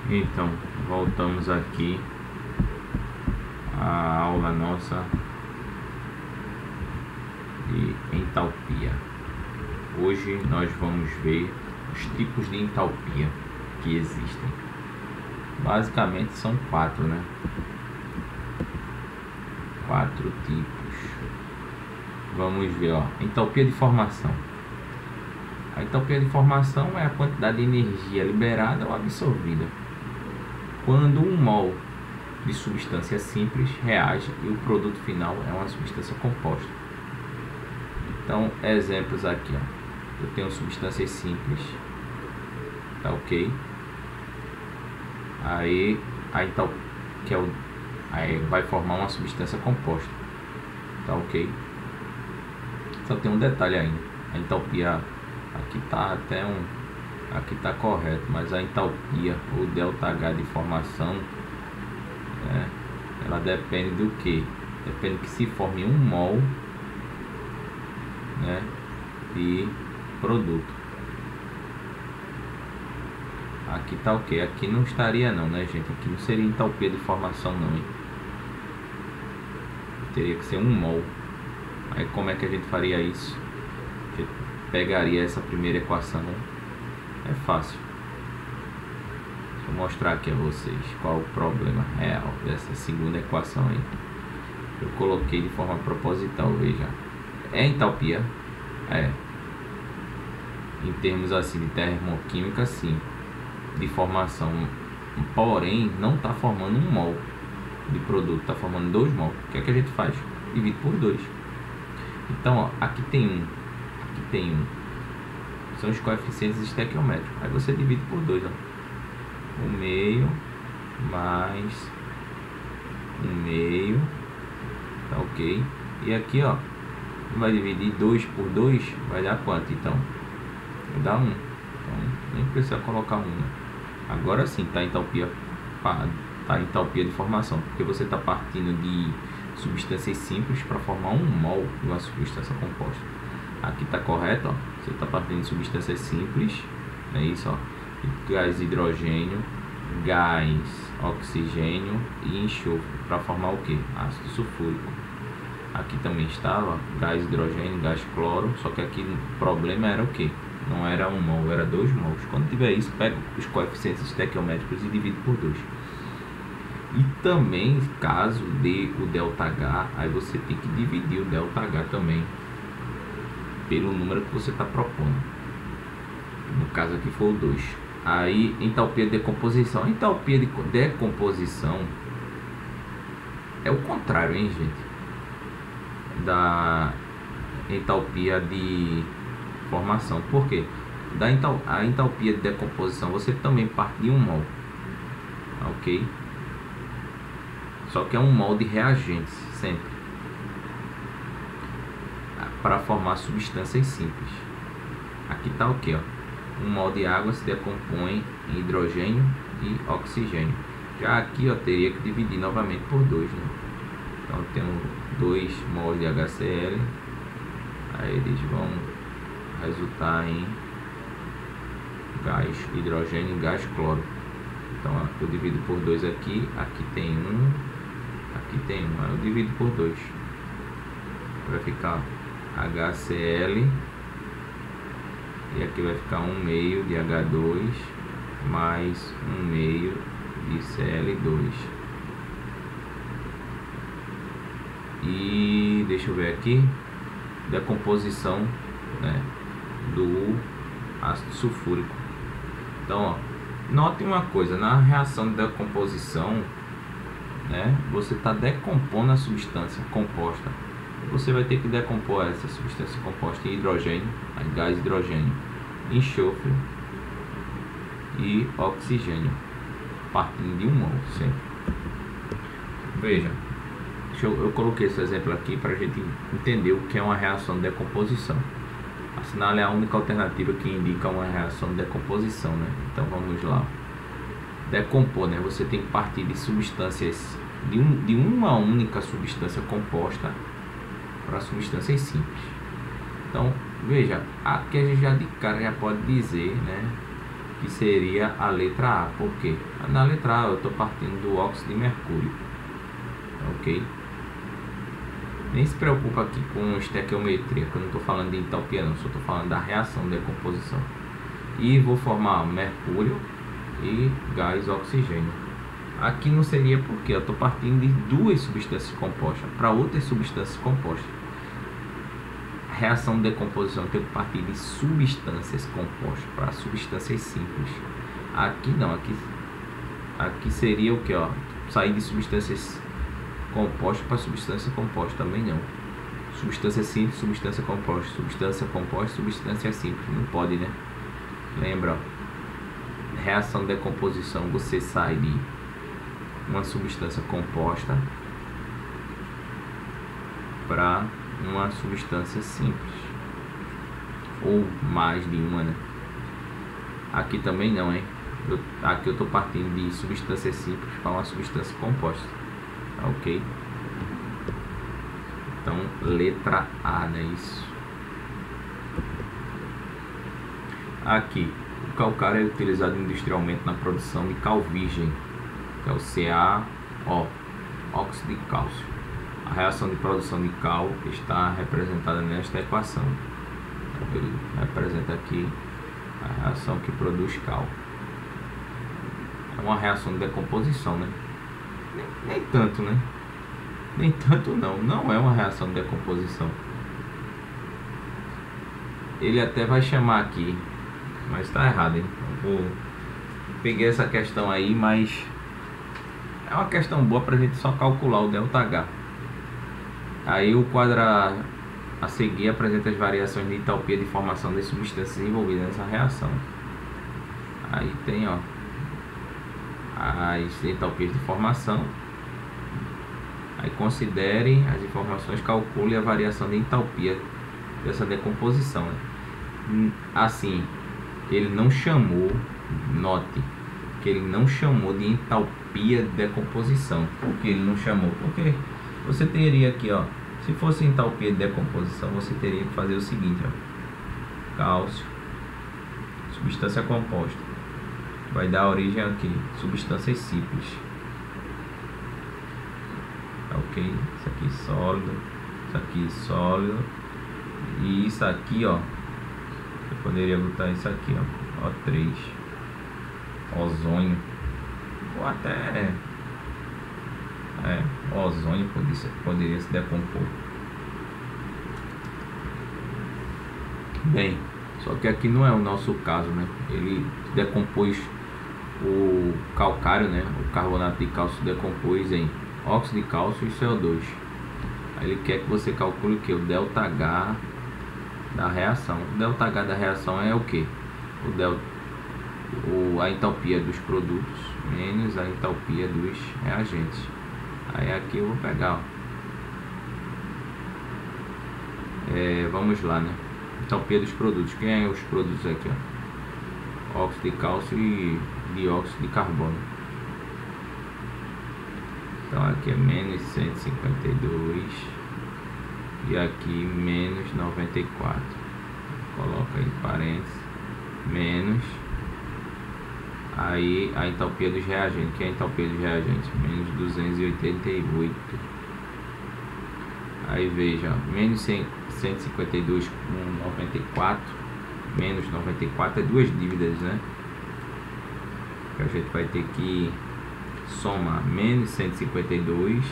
Então, voltamos aqui à aula nossa de entalpia. Hoje nós vamos ver os tipos de entalpia que existem. Basicamente são quatro, né? Quatro tipos. Vamos ver, ó, entalpia de formação. A entalpia de formação é a quantidade de energia liberada ou absorvida quando um mol de substância simples reage e o produto final é uma substância composta. Então, exemplos aqui, ó. Eu tenho substâncias simples, tá ok? Aí aí vai formar uma substância composta, tá ok? Só tem um detalhe ainda. A entalpia aqui tá aqui tá correto, mas a entalpia ou ΔH de formação, né, ela depende do que? Depende que se forme um mol, né, de produto. Aqui tá ok, aqui não estaria não, né, gente? Aqui não seria entalpia de formação não, hein? Teria que ser um mol. Aí como é que a gente faria isso? A gente pegaria essa primeira equação. É fácil. Deixa eu mostrar aqui a vocês qual o problema real dessa segunda equação aí. Eu coloquei de forma proposital, veja. É entalpia? É. Em termos assim de termoquímica, sim. De formação. Porém, não está formando um mol de produto, está formando 2 mol. O que é que a gente faz? Divide por 2. Então, ó, aqui tem um. Aqui tem um. São os coeficientes estequiométricos. Aí você divide por 2, ó. 1/2 mais 1/2, tá ok? E aqui, ó, vai dividir 2 por 2, vai dar quanto então? Vai dar 1. Então nem precisa colocar 1, né? Agora sim tá entalpia de formação, porque você está partindo de substâncias simples para formar um mol de uma substância composta. Aqui está correto, ó. Você está partindo de substâncias simples, é isso, ó. Gás hidrogênio, gás oxigênio e enxofre para formar o que? Ácido sulfúrico. Aqui também estava gás hidrogênio, gás cloro, só que aqui o problema era o que? Não era um mol, era 2 mols. Quando tiver isso, pega os coeficientes estequiométricos e divide por 2. E também, caso dê o ΔH, aí você tem que dividir o ΔH também pelo número que você está propondo. No caso aqui foi o 2. Aí, entalpia de decomposição. A entalpia de decomposição é o contrário, hein, gente? Da entalpia de formação. Por quê? A entalpia de decomposição você também parte de um mol, ok? Só que é um mol de reagentes sempre para formar substâncias simples. Aqui tá o que, ó? Um mol de água se decompõe em hidrogênio e oxigênio. Já aqui, ó, teria que dividir novamente por 2, né? Então temos 2 mols de HCl, aí eles vão resultar em gás hidrogênio e gás cloro. Então ó, eu divido por 2 aqui, aqui tem 1, aqui tem 1, aí eu divido por 2, vai ficar HCl e aqui vai ficar 1/2 de H2 mais 1/2 de Cl2. E deixa eu ver aqui, decomposição, né, do ácido sulfúrico. Então, ó, note uma coisa, na reação de decomposição, né, você está decompondo a substância composta. Você vai ter que decompor essa substância composta em hidrogênio, gás hidrogênio, enxofre e oxigênio, partindo de um mol sempre. Veja, eu coloquei esse exemplo aqui para a gente entender o que é uma reação de decomposição. A sinal é a única alternativa que indica uma reação de decomposição, né? Então vamos lá. Decompor, né? Você tem que partir de substâncias de uma única substância composta para substâncias simples. Então veja, aqui a gente já de cara já pode dizer, né, que seria a letra A. Por quê? Na letra A eu estou partindo do óxido de mercúrio, ok? Nem se preocupa aqui com estequiometria, que eu não estou falando de entalpia não, só estou falando da reação de decomposição. E vou formar mercúrio e gás oxigênio. Aqui não seria porque eu estou partindo de duas substâncias compostas para outras substâncias compostas. A reação de decomposição tem que partir de substâncias compostas para substâncias simples. Aqui não, aqui seria o que, ó, sair de substâncias compostas para substância composta, também não. Substância simples, substância composta, substância simples, não pode, né? Lembra, ó, reação de decomposição, você sai de uma substância composta para uma substância simples, ou mais de uma, né? Aqui também não, hein? Aqui eu estou partindo de substância simples para uma substância composta, ok? Então, letra A, né? Isso. Aqui, o calcário é utilizado industrialmente na produção de cal virgem, que é o CaO, óxido de cálcio. A reação de produção de cal está representada nesta equação. Ele representa aqui a reação que produz cal. É uma reação de decomposição, né? Nem tanto, né? Nem tanto não. Não é uma reação de decomposição. Ele até vai chamar aqui, mas está errado, hein? Peguei essa questão aí, mas é uma questão boa para a gente só calcular o ΔH. Aí o quadro a seguir apresenta as variações de entalpia de formação das substâncias envolvidas nessa reação. Aí tem, ó, as entalpias de formação. Aí considere as informações, calcule a variação de entalpia dessa decomposição, né? Assim, ele não chamou, note que ele não chamou de entalpia de decomposição. Por que ele não chamou? Porque você teria aqui, ó, se fosse entalpia de decomposição, você teria que fazer o seguinte, ó, cálcio, substância composta, vai dar origem aqui, substâncias simples, ok? Isso aqui sólido, isso aqui sólido, e isso aqui, ó, eu poderia botar isso aqui, ó, O3, ozônio, ou até ozônio poderia se decompor. Bem, só que aqui não é o nosso caso, né? Ele decompôs o calcário, né? O carbonato de cálcio decompôs em óxido de cálcio e CO2. Aí ele quer que você calcule o que? O ΔH da reação. O ΔH da reação é o que? A entalpia dos produtos menos a entalpia dos reagentes. Aí aqui eu vou pegar, ó, vamos lá, né? Entalpia dos produtos. Quem é os produtos aqui, ó? Óxido de cálcio e dióxido de carbono. Então aqui é menos 152 e aqui menos 94. Coloca em parênteses menos. Aí a entalpia dos reagentes, que é a entalpia dos reagentes? Menos 288. Aí veja, menos 152 com 94, menos 94 é duas dívidas, né? Que a gente vai ter que somar menos 152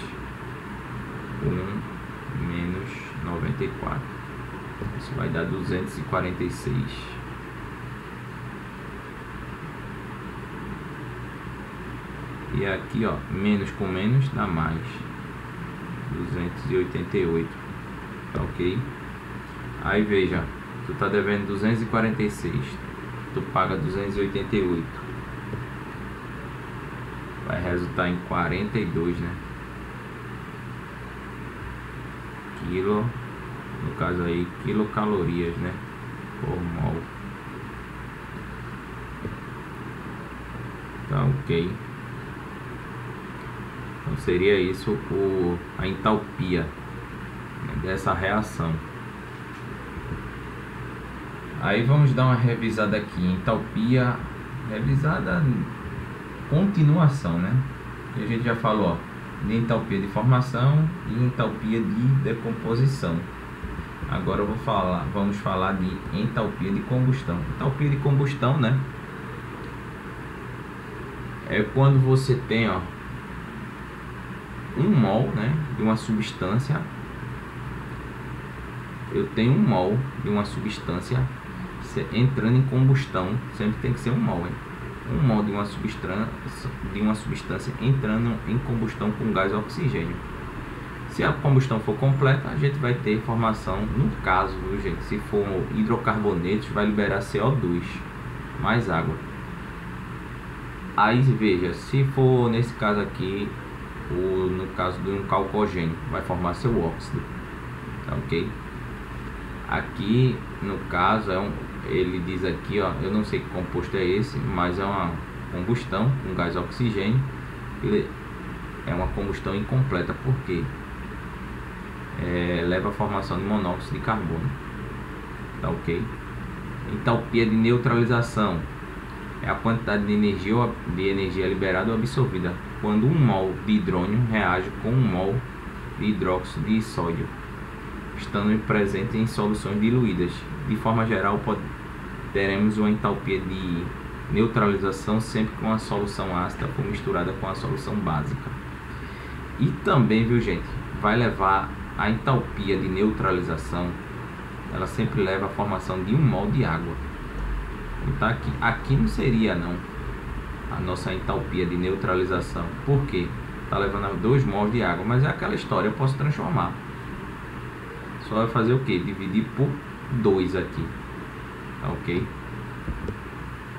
com menos 94. Isso vai dar 246. E aqui, ó, menos com menos dá mais 288, tá ok? Aí veja, tu tá devendo 246, tu paga 288, vai resultar em 42, né? Quilo, no caso aí, quilocalorias, né? Por mol. Tá ok. Então seria isso a entalpia, né, dessa reação. Aí vamos dar uma revisada aqui. Entalpia revisada continuação, né? E a gente já falou, ó, de entalpia de formação e entalpia de decomposição. Agora vamos falar de entalpia de combustão. Entalpia de combustão, né? É quando você tem, ó, 1 mol, né, de uma substância. Eu tenho 1 mol de uma substância entrando em combustão. Sempre tem que ser 1 mol, hein? 1 mol de uma substância entrando em combustão com gás oxigênio. Se a combustão for completa, a gente vai ter formação, no caso, viu, gente, se for hidrocarbonetos, vai liberar CO2 mais água. Aí veja, se for nesse caso aqui, no caso de um calcogênio, vai formar seu óxido, tá ok? Aqui no caso ele diz aqui, ó, eu não sei que composto é esse, mas é uma combustão com gás oxigênio. Ele é uma combustão incompleta porque leva à formação de monóxido de carbono, tá ok? Entalpia de neutralização é a quantidade de energia liberada ou absorvida quando 1 mol de hidrônio reage com 1 mol de hidróxido de sódio, estando presente em soluções diluídas. De forma geral, teremos uma entalpia de neutralização sempre que uma solução ácida for misturada com a solução básica. E também, viu, gente, vai levar a entalpia de neutralização, ela sempre leva à formação de 1 mol de água. Então aqui não seria não a nossa entalpia de neutralização, porque está levando 2 mols de água, mas é aquela história, eu posso transformar. Só vai fazer o que? Dividir por 2 aqui, tá ok?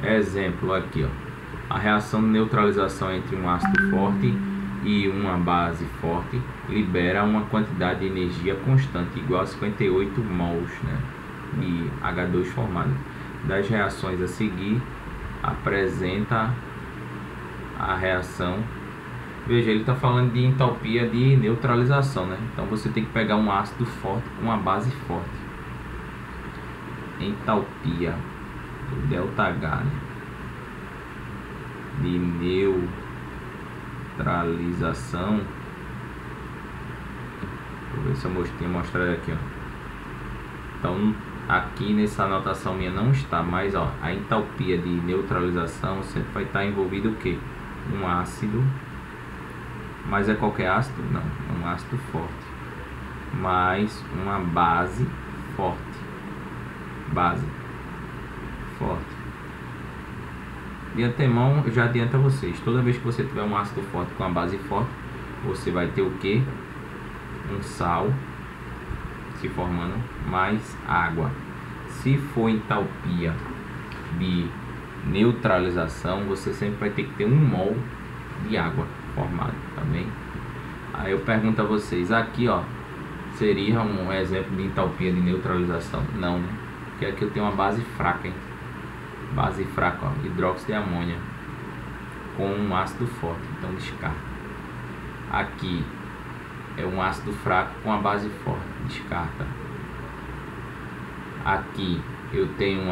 Exemplo aqui, ó, a reação de neutralização entre um ácido forte e uma base forte libera uma quantidade de energia constante igual a 58 mols, né, de H2 formado. Das reações a seguir, apresenta a reação. Veja, ele está falando de entalpia de neutralização, né? Então você tem que pegar um ácido forte com uma base forte. Entalpia do ΔH, né, de neutralização. Vou ver se eu tinha mostrado aqui, ó. Então aqui nessa anotação minha não está, mas ó, a entalpia de neutralização sempre vai estar envolvido o que? Um ácido, mas é qualquer ácido? Não, é um ácido forte, mais uma base forte. Base forte. De antemão, eu já adianto a vocês, toda vez que você tiver um ácido forte com a base forte, você vai ter o que? Um sal se formando mais água. Se for entalpia de neutralização, você sempre vai ter que ter 1 mol de água formado também. Aí eu pergunto a vocês, aqui ó, seria um exemplo de entalpia de neutralização? Não, né? Porque aqui eu tenho uma base fraca, hein? Base fraca, ó, hidróxido de amônia com um ácido forte, então descarta. Aqui é um ácido fraco com a base forte, descarta. Aqui eu tenho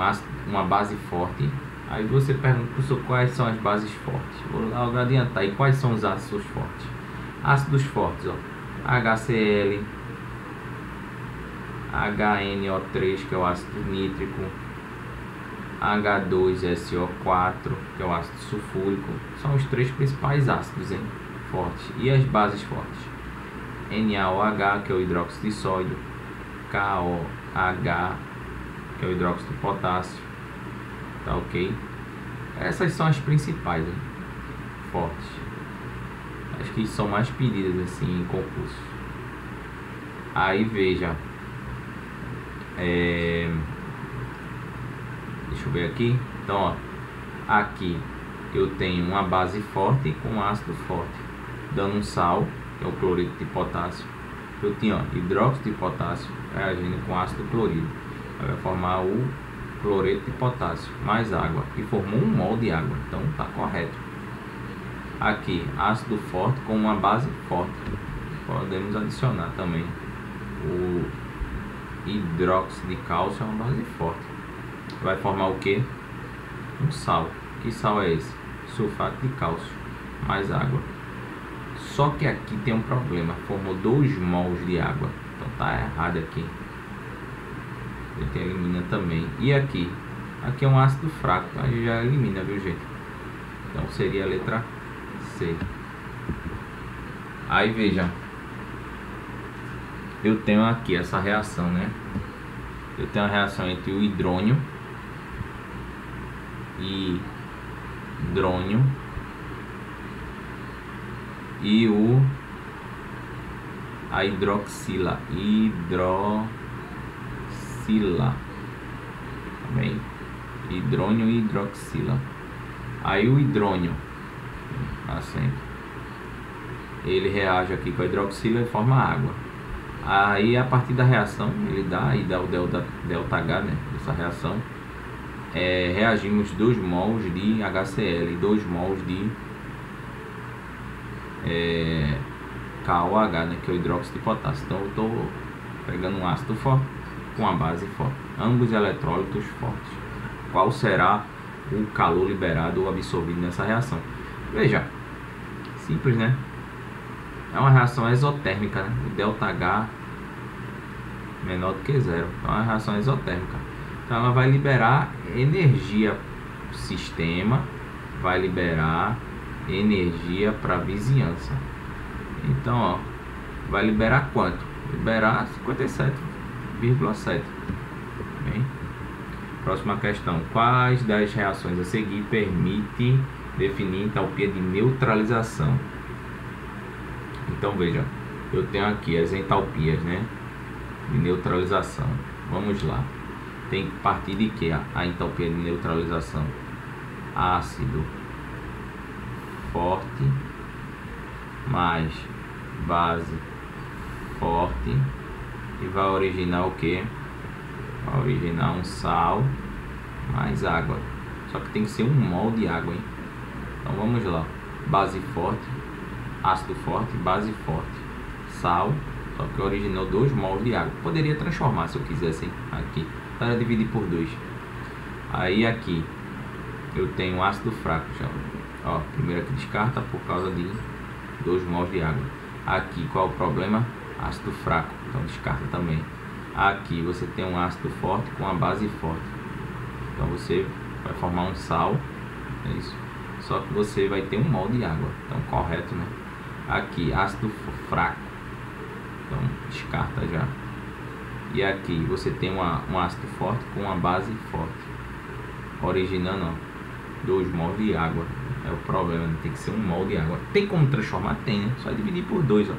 uma base forte. Aí você pergunta, professor, quais são as bases fortes? Vou logo adiantar. E quais são os ácidos fortes? Ácidos fortes, ó, HCl, HNO3, que é o ácido nítrico, H2SO4, que é o ácido sulfúrico. São os 3 principais ácidos, hein, fortes. E as bases fortes? NaOH, que é o hidróxido de sódio, KOH, que é o hidróxido de potássio, tá ok? Essas são as principais, hein, fortes. Acho que são mais pedidas assim em concurso. Aí veja, deixa eu ver aqui. Então ó, aqui eu tenho uma base forte com um ácido forte, dando um sal, que é o cloreto de potássio. Eu tinha, ó, hidróxido de potássio reagindo com ácido clorídrico, vai formar o cloreto de potássio mais água e formou 1 mol de água, então tá correto. Aqui ácido forte com uma base forte, podemos adicionar também o hidróxido de cálcio, é uma base forte, vai formar o que? Um sal, Que sal é esse? Sulfato de cálcio mais água. Só que aqui tem um problema, formou 2 mols de água, então tá errado aqui. A gente elimina também. E aqui? Aqui é um ácido fraco, a gente já elimina, viu, gente? Então seria a letra C. Aí veja, eu tenho aqui essa reação, né? Eu tenho a reação entre o hidrônio e a hidroxila. Também hidrônio e hidroxila. Aí o hidrônio, assim, ele reage aqui com a hidroxila e forma água. Aí a partir da reação ele dá o delta H, né? Essa reação reagimos 2 mols de HCl e 2 mols de KOH, né? Que é o hidróxido de potássio. Então eu estou pegando um ácido forte com a base forte, ambos eletrólitos fortes. Qual será o calor liberado ou absorvido nessa reação? Veja, simples, né? É uma reação exotérmica, né? O ΔH menor do que 0. Então é uma reação exotérmica. Então ela vai liberar energia para o sistema, vai liberar energia para a vizinhança. Então, ó, vai liberar quanto? Liberar 57,7. Bem, próxima questão. Quais das reações a seguir permite definir entalpia de neutralização? Então veja, eu tenho aqui as entalpias, né, de neutralização. Vamos lá. Tem que partir de que a entalpia de neutralização? Ácido forte mais base forte, e vai originar o que? Vai originar um sal mais água. Só que tem que ser 1 mol de água, hein? Então vamos lá. Base forte, ácido forte, base forte, sal, só que originou 2 mols de água. Poderia transformar se eu quisesse, hein? Aqui para dividir por 2. Aí aqui eu tenho ácido fraco já. Ó, primeiro que descarta por causa de 2 mols de água. Aqui qual é o problema? Ácido fraco, então descarta também. Aqui você tem um ácido forte com a base forte, então você vai formar um sal, é isso. Só que você vai ter 1 mol de água, então correto, né? Aqui ácido fraco, então descarta já. E aqui você tem um ácido forte com uma base forte, originando 2 mols de água. É o problema, tem que ser 1 mol de água. Tem como transformar? Tem, né? Só dividir por 2, ó.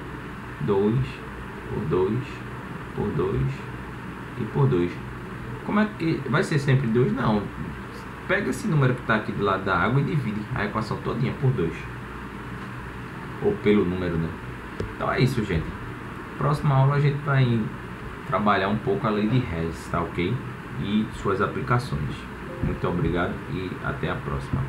2 por 2 por 2 e por 2. Como é que vai ser sempre 2? Não. Pega esse número que está aqui do lado da água e divide a equação todinha por 2. Ou pelo número, né? Então é isso, gente. Próxima aula a gente vai trabalhar um pouco a lei de Hess, tá ok? E suas aplicações. Muito obrigado e até a próxima.